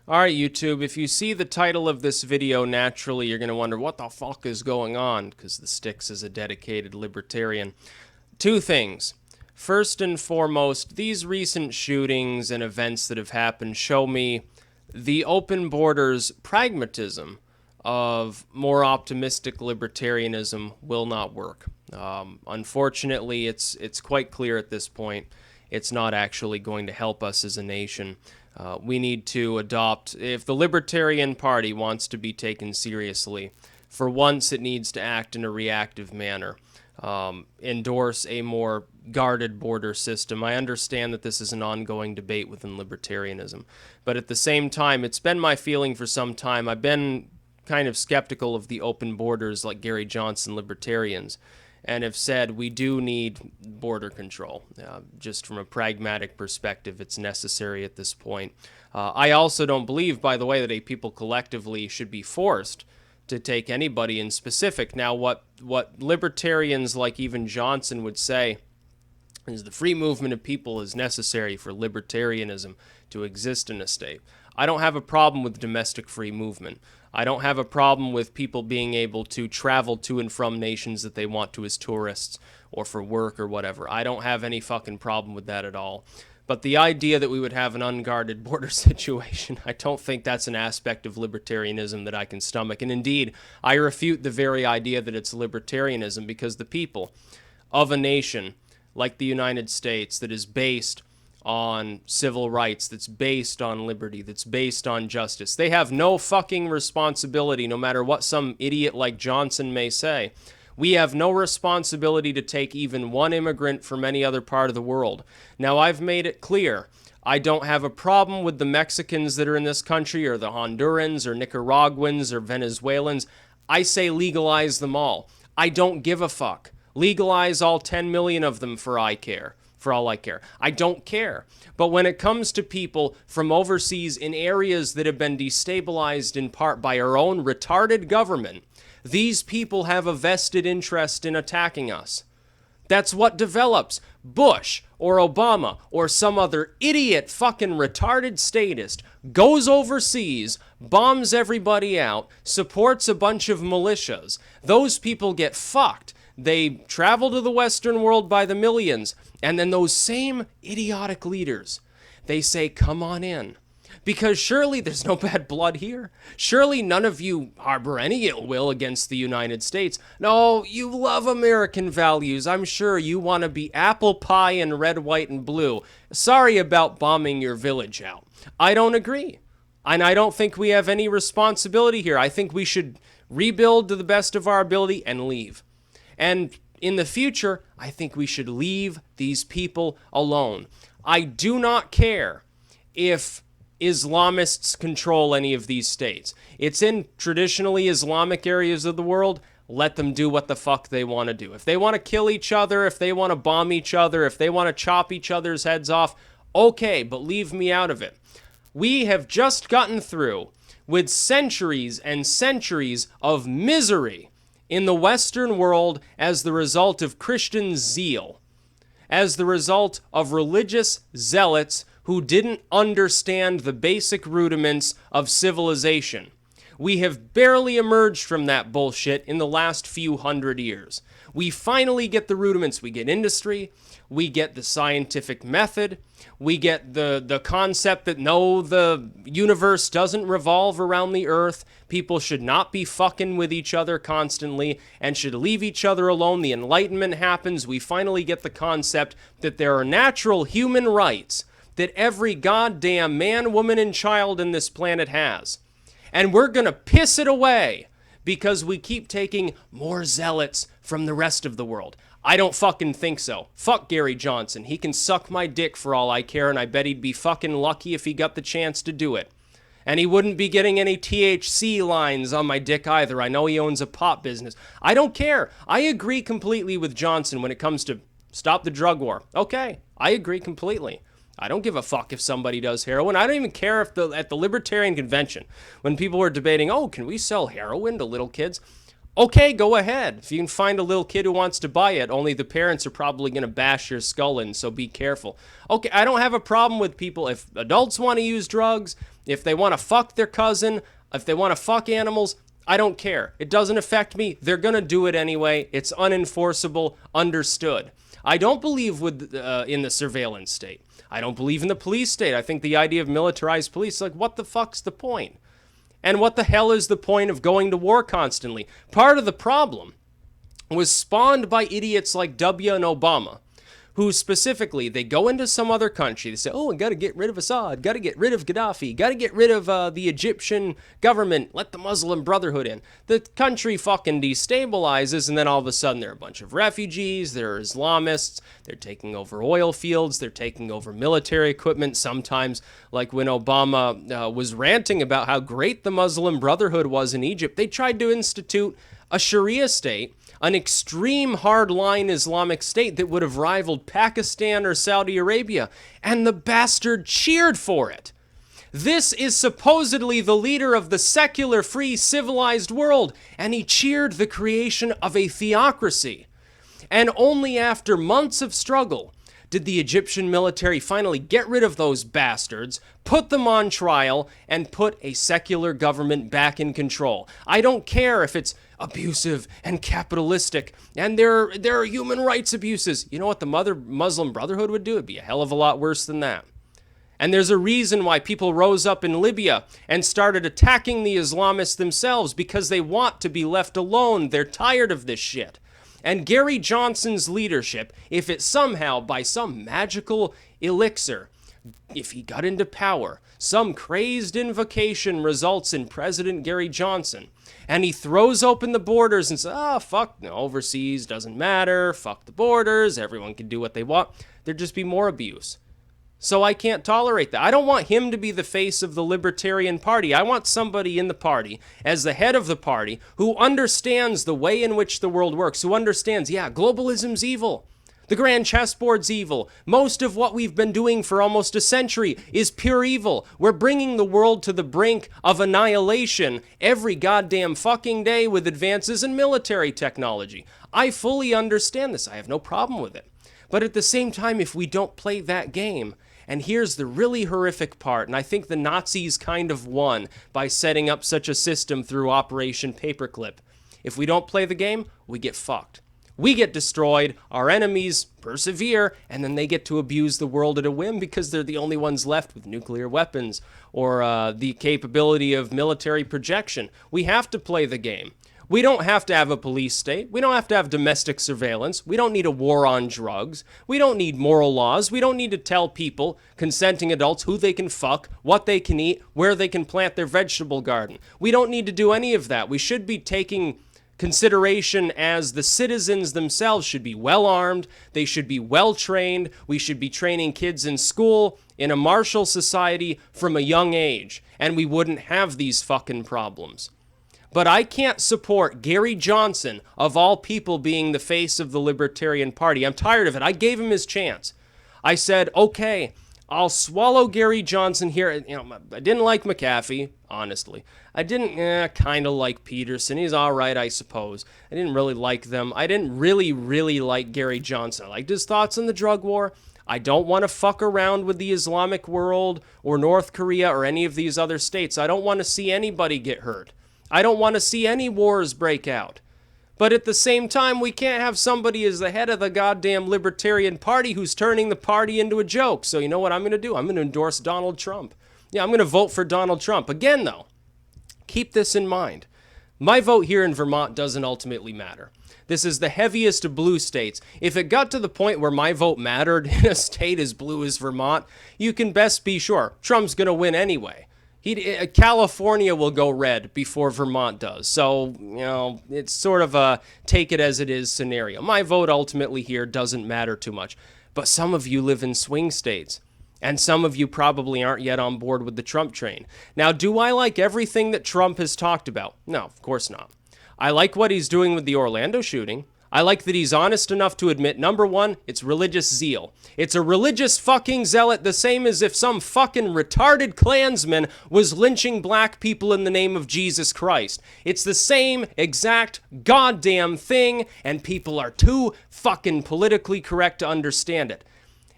Alright, YouTube, if you see the title of this video, naturally you're going to wonder what the fuck is going on, because the Sticks is a dedicated libertarian. Two things. First and foremost, these recent shootings and events that have happened show me the open borders pragmatism of more optimistic libertarianism will not work. Unfortunately, it's quite clear at this point it's not actually going to help us as a nation. We need to adopt, if the Libertarian Party wants to be taken seriously, for once it needs to act in a reactive manner. Endorse a more guarded border system. I understand that this is an ongoing debate within libertarianism, but at the same time, it's been my feeling for some time. I've been kind of skeptical of the open borders like Gary Johnson libertarians, and have said we do need border control. Just from a pragmatic perspective, it's necessary at this point. I also don't believe, by the way, that a people collectively should be forced to take anybody in specific. Now, what libertarians like even Johnson would say is the free movement of people is necessary for libertarianism to exist in a state. I don't have a problem with domestic free movement. I don't have a problem with people being able to travel to and from nations that they want to as tourists or for work or whatever. I don't have any fucking problem with that at all. But the idea that we would have an unguarded border situation, I don't think that's an aspect of libertarianism that I can stomach. And indeed, I refute the very idea that it's libertarianism, because the people of a nation like the United States that is based on civil rights, that's based on liberty, that's based on justice, they have no fucking responsibility, no matter what some idiot like Johnson may say. We have no responsibility to take even one immigrant from any other part of the world. Now, I've made it clear, I don't have a problem with the Mexicans that are in this country, or the Hondurans, or Nicaraguans, or Venezuelans. I say legalize them all. I don't give a fuck. Legalize all 10 million of them for all I care. I don't care. But when it comes to people from overseas in areas that have been destabilized in part by our own retarded government, these people have a vested interest in attacking us. That's what develops. Bush or Obama or some other idiot fucking retarded statist goes overseas, bombs everybody out, supports a bunch of militias. Those people get fucked. They travel to the Western world by the millions, and then those same idiotic leaders, they say, come on in. Because surely there's no bad blood here. Surely none of you harbor any ill will against the United States. No, you love American values. I'm sure you want to be apple pie and red, white, and blue. Sorry about bombing your village out. I don't agree. And I don't think we have any responsibility here. I think we should rebuild to the best of our ability and leave. And in the future, I think we should leave these people alone. I do not care if Islamists control any of these states. It's in traditionally Islamic areas of the world. Let them do what the fuck they want to do. If they want to kill each other, if they want to bomb each other, if they want to chop each other's heads off, okay, but leave me out of it. We have just gotten through with centuries and centuries of misery in the Western world as the result of Christian zeal, as the result of religious zealots who didn't understand the basic rudiments of civilization. We have barely emerged from that bullshit in the last few hundred years. We finally get the rudiments. We get industry, we get the scientific method, we get the concept that no, the universe doesn't revolve around the earth, people should not be fucking with each other constantly and should leave each other alone. The Enlightenment happens. We finally get the concept that there are natural human rights that every goddamn man, woman, and child in this planet has. And we're gonna piss it away because we keep taking more zealots from the rest of the world. I don't fucking think so. Fuck Gary Johnson. He can suck my dick for all I care, and I bet he'd be fucking lucky if he got the chance to do it. And he wouldn't be getting any THC lines on my dick either. I know he owns a pot business. I don't care. I agree completely with Johnson when it comes to stop the drug war. Okay, I agree completely. I don't give a fuck if somebody does heroin. I don't even care if at the Libertarian convention, when people were debating, oh, can we sell heroin to little kids? Okay, go ahead. If you can find a little kid who wants to buy it, only the parents are probably going to bash your skull in, so be careful. Okay, I don't have a problem with people. If adults want to use drugs, if they want to fuck their cousin, if they want to fuck animals, I don't care. It doesn't affect me. They're going to do it anyway. It's unenforceable, understood. I don't believe in the surveillance state. I don't believe in the police state. I think the idea of militarized police, like, what the fuck's the point? And what the hell is the point of going to war constantly? Part of the problem was spawned by idiots like W and Obama, who specifically, they go into some other country, they say, oh, we got to get rid of Assad, got to get rid of Gaddafi, got to get rid of the Egyptian government, let the Muslim Brotherhood in. The country fucking destabilizes, and then all of a sudden there are a bunch of refugees, there are Islamists, they're taking over oil fields, they're taking over military equipment, sometimes, like when Obama was ranting about how great the Muslim Brotherhood was in Egypt, they tried to institute a Sharia state, an extreme hardline Islamic state that would have rivaled Pakistan or Saudi Arabia, and the bastard cheered for it. This is supposedly the leader of the secular, free, civilized world, and he cheered the creation of a theocracy. And only after months of struggle did the Egyptian military finally get rid of those bastards, put them on trial, and put a secular government back in control. I don't care if it's abusive and capitalistic, and there are human rights abuses. You know what the Muslim Brotherhood would do? It'd be a hell of a lot worse than that. And there's a reason why people rose up in Libya and started attacking the Islamists themselves, because they want to be left alone. They're tired of this shit. And Gary Johnson's leadership, if it somehow, by some magical elixir, if he got into power, some crazed invocation results in President Gary Johnson, and he throws open the borders and says, fuck, no, overseas doesn't matter, fuck the borders, everyone can do what they want, there'd just be more abuse. So I can't tolerate that. I don't want him to be the face of the Libertarian Party. I want somebody in the party, as the head of the party, who understands the way in which the world works, who understands, globalism's evil. The grand chessboard's evil. Most of what we've been doing for almost a century is pure evil. We're bringing the world to the brink of annihilation every goddamn fucking day with advances in military technology. I fully understand this. I have no problem with it. But at the same time, if we don't play that game, and here's the really horrific part, and I think the Nazis kind of won by setting up such a system through Operation Paperclip. If we don't play the game, we get fucked. We get destroyed, our enemies persevere, and then they get to abuse the world at a whim because they're the only ones left with nuclear weapons or the capability of military projection. We have to play the game. We don't have to have a police state. We don't have to have domestic surveillance. We don't need a war on drugs. We don't need moral laws. We don't need to tell people, consenting adults, who they can fuck, what they can eat, where they can plant their vegetable garden. We don't need to do any of that. We should be taking consideration as the citizens themselves should be well armed. They should be well trained. We should be training kids in school, in a martial society from a young age. And we wouldn't have these fucking problems. But I can't support Gary Johnson, of all people, being the face of the Libertarian Party. I'm tired of it. I gave him his chance. I said, okay, I'll swallow Gary Johnson here. I didn't like McAfee, honestly. I didn't kind of like Peterson. He's all right, I suppose. I didn't really like them. I didn't really like Gary Johnson. I liked his thoughts on the drug war. I don't want to fuck around with the Islamic world or North Korea or any of these other states. I don't want to see anybody get hurt. I don't want to see any wars break out. But at the same time, we can't have somebody as the head of the goddamn Libertarian Party who's turning the party into a joke. So you know what I'm going to do? I'm going to endorse Donald Trump. Yeah, I'm going to vote for Donald Trump. Again, though, keep this in mind. My vote here in Vermont doesn't ultimately matter. This is the heaviest of blue states. If it got to the point where my vote mattered in a state as blue as Vermont, you can best be sure Trump's going to win anyway. California will go red before Vermont does. So, it's sort of a take it as it is scenario. My vote ultimately here doesn't matter too much. But some of you live in swing states. And some of you probably aren't yet on board with the Trump train. Now, do I like everything that Trump has talked about? No, of course not. I like what he's doing with the Orlando shooting. I like that he's honest enough to admit, number one, it's religious zeal. It's a religious fucking zealot, the same as if some fucking retarded Klansman was lynching black people in the name of Jesus Christ. It's the same exact goddamn thing, and people are too fucking politically correct to understand it.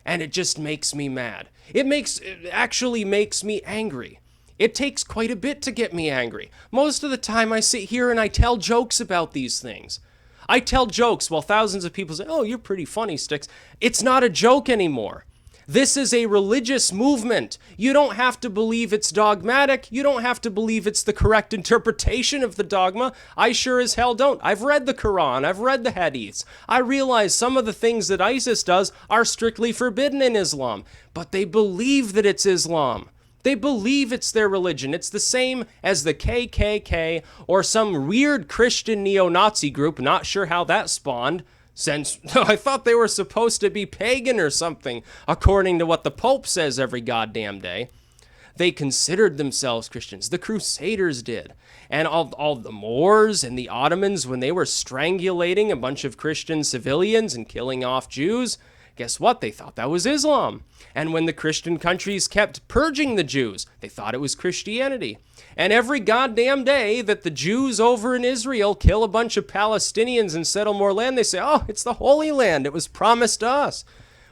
And it just makes me mad. It actually makes me angry. It takes quite a bit to get me angry. Most of the time I sit here and I tell jokes about these things. I tell jokes while thousands of people say, oh, you're pretty funny, Sticks. It's not a joke anymore. This is a religious movement. You don't have to believe it's dogmatic. You don't have to believe it's the correct interpretation of the dogma. I sure as hell don't. I've read the Quran. I've read the Hadiths. I realize some of the things that ISIS does are strictly forbidden in Islam, but they believe that it's Islam. They believe it's their religion. It's the same as the KKK or some weird Christian neo-Nazi group, not sure how that spawned, since I thought they were supposed to be pagan or something, according to what the Pope says every goddamn day. They considered themselves Christians. The Crusaders did. And all the Moors and the Ottomans, when they were strangulating a bunch of Christian civilians and killing off Jews, guess what? They thought that was Islam. And when the Christian countries kept purging the Jews, they thought it was Christianity. And every goddamn day that the Jews over in Israel kill a bunch of Palestinians and settle more land, they say, oh, it's the Holy Land. It was promised to us.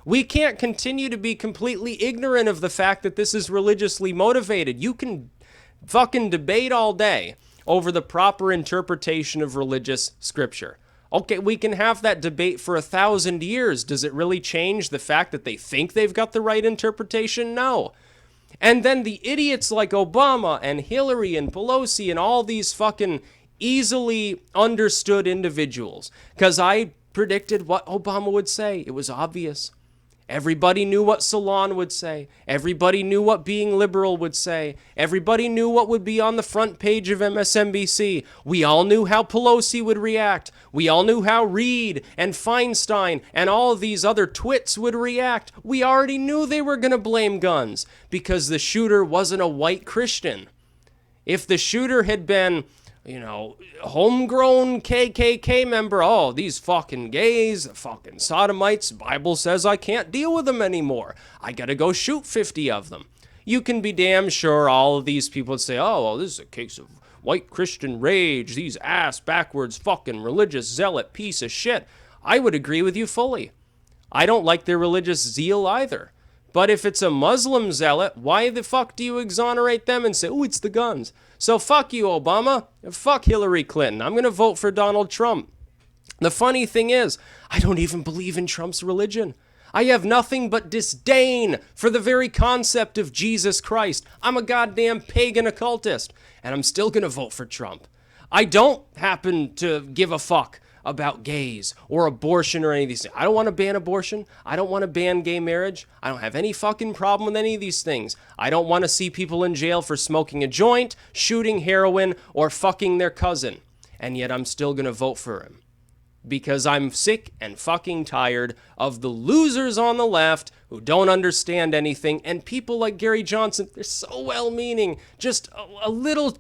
We can't continue to be completely ignorant of the fact that this is religiously motivated. You can fucking debate all day over the proper interpretation of religious scripture. Okay, we can have that debate for 1,000 years. Does it really change the fact that they think they've got the right interpretation? No. And then the idiots like Obama and Hillary and Pelosi and all these fucking easily understood individuals. Because I predicted what Obama would say. It was obvious. Everybody knew what Salon would say. Everybody knew what being liberal would say. Everybody knew what would be on the front page of MSNBC. We all knew how Pelosi would react. We all knew how Reid and Feinstein and all of these other twits would react. We already knew they were going to blame guns because the shooter wasn't a white Christian. If the shooter had been, homegrown KKK member, oh, these fucking gays, fucking sodomites, Bible says I can't deal with them anymore. I gotta go shoot 50 of them. You can be damn sure all of these people would say, oh, well, this is a case of white Christian rage, these ass backwards fucking religious zealot piece of shit. I would agree with you fully. I don't like their religious zeal either. But if it's a Muslim zealot, why the fuck do you exonerate them and say, oh, it's the guns? So fuck you, Obama. Fuck Hillary Clinton. I'm going to vote for Donald Trump. The funny thing is, I don't even believe in Trump's religion. I have nothing but disdain for the very concept of Jesus Christ. I'm a goddamn pagan occultist, and I'm still going to vote for Trump. I don't happen to give a fuck about gays or abortion or any of these things. I don't want to ban abortion. I don't want to ban gay marriage. I don't have any fucking problem with any of these things. I don't want to see people in jail for smoking a joint, shooting heroin, or fucking their cousin. And yet I'm still going to vote for him. Because I'm sick and fucking tired of the losers on the left who don't understand anything, and people like Gary Johnson, they're so well-meaning, just a little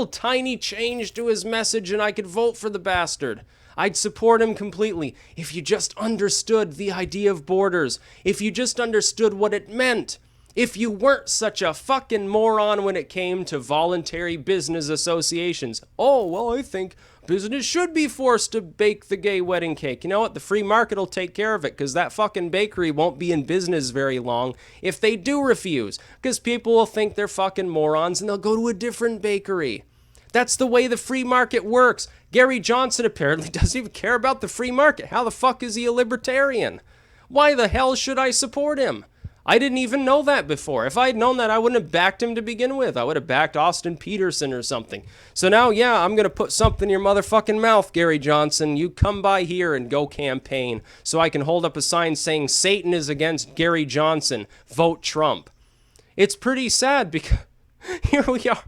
tiny change to his message and I could vote for the bastard. I'd support him completely if you just understood the idea of borders, if you just understood what it meant, if you weren't such a fucking moron when it came to voluntary business associations. Oh, well, I think business should be forced to bake the gay wedding cake. You know what? The free market will take care of it because that fucking bakery won't be in business very long if they do refuse, because people will think they're fucking morons and they'll go to a different bakery. That's the way the free market works. Gary Johnson apparently doesn't even care about the free market. How the fuck is he a libertarian? Why the hell should I support him? I didn't even know that before. If I had known that, I wouldn't have backed him to begin with. I would have backed Austin Peterson or something. So now, yeah, I'm going to put something in your motherfucking mouth, Gary Johnson. You come by here and go campaign so I can hold up a sign saying Satan is against Gary Johnson. Vote Trump. It's pretty sad because here we are.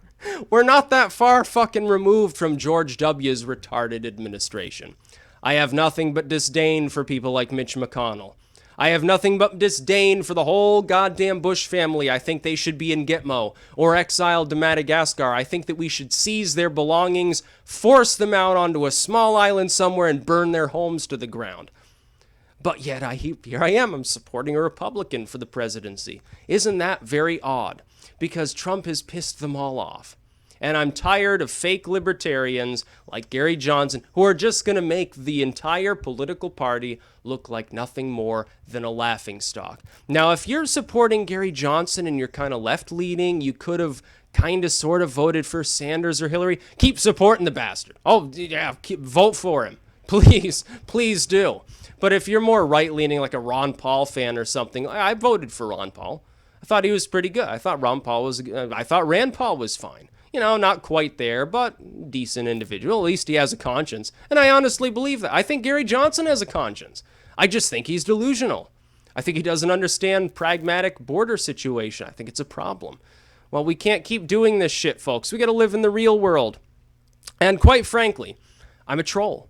We're not that far fucking removed from George W.'s retarded administration. I have nothing but disdain for people like Mitch McConnell. I have nothing but disdain for the whole goddamn Bush family. I think they should be in Gitmo or exiled to Madagascar. I think that we should seize their belongings, force them out onto a small island somewhere, and burn their homes to the ground. But yet, here I am. I'm supporting a Republican for the presidency. Isn't that very odd? Because Trump has pissed them all off. And I'm tired of fake libertarians like Gary Johnson who are just going to make the entire political party look like nothing more than a laughingstock. Now, if you're supporting Gary Johnson and you're kind of left-leaning, you could have kind of sort of voted for Sanders or Hillary. Keep supporting the bastard. Oh, yeah, vote for him. Please do. But if you're more right-leaning, like a Ron Paul fan or something, I voted for Ron Paul. I thought he was pretty good. I thought Rand Paul was fine. You know, not quite there, but decent individual. At least he has a conscience. And I honestly believe that. I think Gary Johnson has a conscience. I just think he's delusional. I think he doesn't understand pragmatic border situation. I think it's a problem. Well, we can't keep doing this shit, folks. We got to live in the real world. And quite frankly, I'm a troll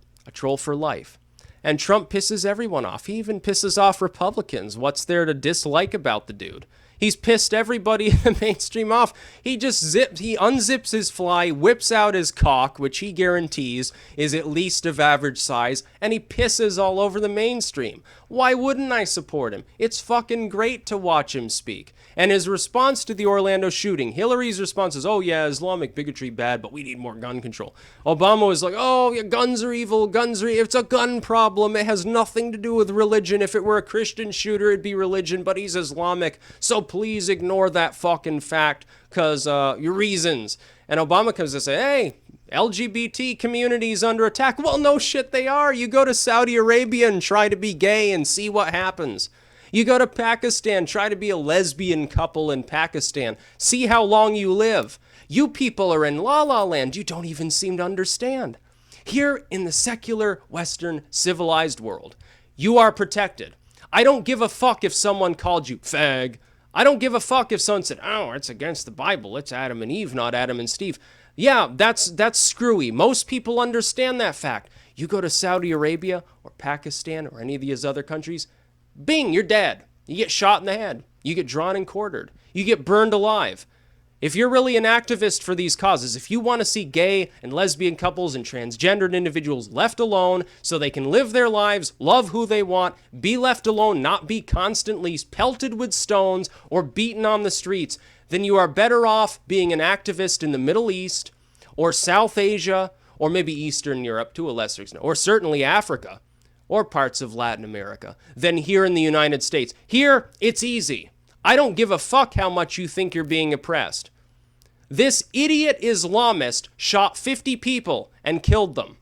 for life. And Trump pisses everyone off. He even pisses off Republicans. What's there to dislike about the dude? He's pissed everybody in the mainstream off. He unzips his fly, whips out his cock, which he guarantees is at least of average size, and he pisses all over the mainstream. Why wouldn't I support him? It's fucking great to watch him speak. And his response to the Orlando shooting, Hillary's response is, oh yeah, Islamic bigotry bad, but we need more gun control. Obama was like, oh yeah, guns are evil, it's a gun problem, it has nothing to do with religion. If it were a Christian shooter, it'd be religion, but he's Islamic, so please ignore that fucking fact, because your reasons. And Obama comes and says, hey, LGBT community's under attack. Well, no shit they are. You go to Saudi Arabia and try to be gay and see what happens. You go to Pakistan, try to be a lesbian couple in Pakistan. See how long you live. You people are in la la land. You don't even seem to understand. Here in the secular, Western, civilized world, you are protected. I don't give a fuck if someone called you fag. I don't give a fuck if someone said, oh, it's against the Bible. It's Adam and Eve, not Adam and Steve. Yeah, that's screwy. Most people understand that fact. You go to Saudi Arabia or Pakistan or any of these other countries, bing, you're dead. You get shot in the head. You get drawn and quartered. You get burned alive. If you're really an activist for these causes, if you want to see gay and lesbian couples and transgendered individuals left alone so they can live their lives, love who they want, be left alone, not be constantly pelted with stones or beaten on the streets, then you are better off being an activist in the Middle East or South Asia or maybe Eastern Europe to a lesser extent, or certainly Africa or parts of Latin America than here in the United States. Here, it's easy. I don't give a fuck how much you think you're being oppressed. This idiot Islamist shot 50 people and killed them.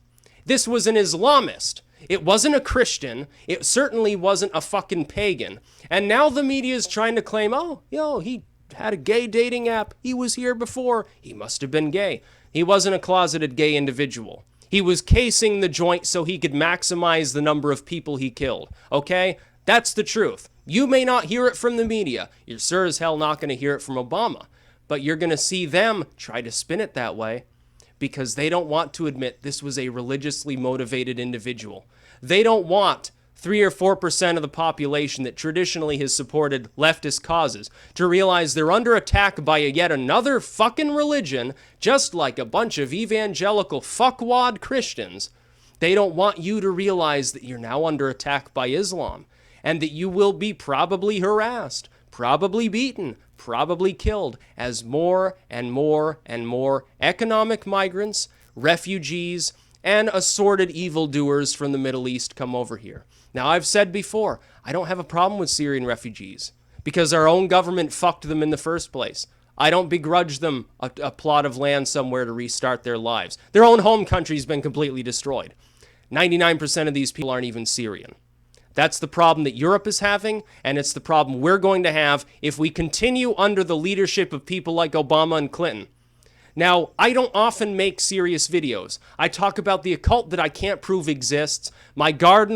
This was an Islamist. It wasn't a Christian. It certainly wasn't a fucking pagan. And now the media is trying to claim, oh, he had a gay dating app. He was here before. He must have been gay. He wasn't a closeted gay individual. He was casing the joint so he could maximize the number of people he killed. Okay? That's the truth. You may not hear it from the media. You're sure as hell not going to hear it from Obama. But you're going to see them try to spin it that way because they don't want to admit this was a religiously motivated individual. They don't want 3 or 4% of the population that traditionally has supported leftist causes to realize they're under attack by yet another fucking religion, just like a bunch of evangelical fuckwad Christians. They don't want you to realize that you're now under attack by Islam and that you will be probably harassed, probably beaten, probably killed as more and more and more economic migrants, refugees, and assorted evildoers from the Middle East come over here. Now, I've said before, I don't have a problem with Syrian refugees because our own government fucked them in the first place. I don't begrudge them a plot of land somewhere to restart their lives. Their own home country's been completely destroyed. 99% of these people aren't even Syrian. That's the problem that Europe is having, and it's the problem we're going to have if we continue under the leadership of people like Obama and Clinton. Now, I don't often make serious videos. I talk about the occult that I can't prove exists, my garden